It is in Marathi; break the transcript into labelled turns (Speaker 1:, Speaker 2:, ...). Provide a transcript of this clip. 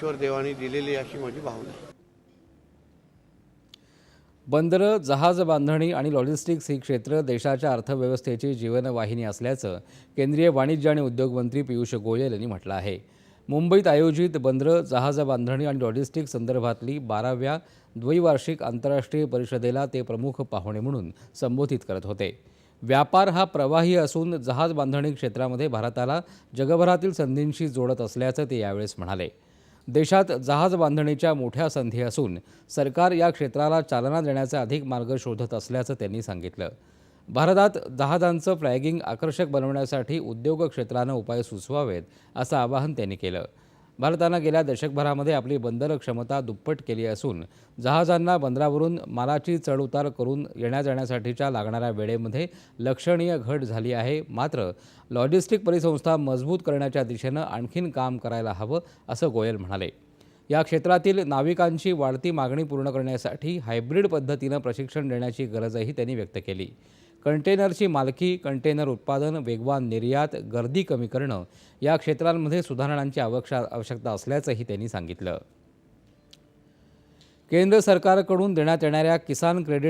Speaker 1: ईश्वर देवाने दिलेली अशी माझी भावना आहे.
Speaker 2: बंदरं, जहाज बांधणी आणि लॉजिस्टिक्स ही क्षेत्र देशाच्या अर्थव्यवस्थेची जीवनवाहिनी असल्याचं केंद्रीय वाणिज्य आणि उद्योग मंत्री पियुष गोयल यांनी म्हटलं आहे. मुंबईत आयोजित बंदरं, जहाज बांधणी आणि लॉजिस्टिक्स संदर्भातली 12व्या द्वैवार्षिक आंतरराष्ट्रीय परिषदेला ते प्रमुख पाहुणे म्हणून संबोधित करत होते. व्यापार हा प्रवाही असून जहाज बांधणी क्षेत्रामध्ये भारताला जगभरातील संधींशी जोडत असल्याचं ते यावेळेस म्हणाले. देशात जहाज बांधणीच्या मोठ्या संधी असून सरकार या क्षेत्राला चालना देण्याचे अधिक मार्ग शोधत असल्याचं त्यांनी सांगितलं. भारतात जहाजांचं फ्लॅगिंग आकर्षक बनवण्यासाठी उद्योग क्षेत्रानं उपाय सुचवावेत असं आवाहन त्यांनी केलं. भारतानं गेल्या दशकभरामध्ये आपली बंदर क्षमता दुप्पट केली असून जहाजांना बंदरावरून मालाची चढउतार करून येण्याजाण्यासाठीच्या लागणाऱ्या वेळेमध्ये लक्षणीय घट झाली आहे. मात्र लॉजिस्टिक परिसंस्था मजबूत करण्याच्या दिशेनं आणखीन काम करायला हवं असं गोयल म्हणाले. या क्षेत्रातील नाविकांची वाढती मागणी पूर्ण करण्यासाठी हायब्रिड पद्धतीनं प्रशिक्षण देण्याची गरजही त्यांनी व्यक्त केली. कंटेनरची मालकी, कंटेनर उत्पादन, वेगवान निर्यात, गर्दी कमी करणं या क्षेत्रांमध्ये सुधारणांची आवश्यकता असल्याचंही त्यांनी सांगितलं. केंद्र सरकारकडून देण्यात येणाऱ्या किसान क्रेडिट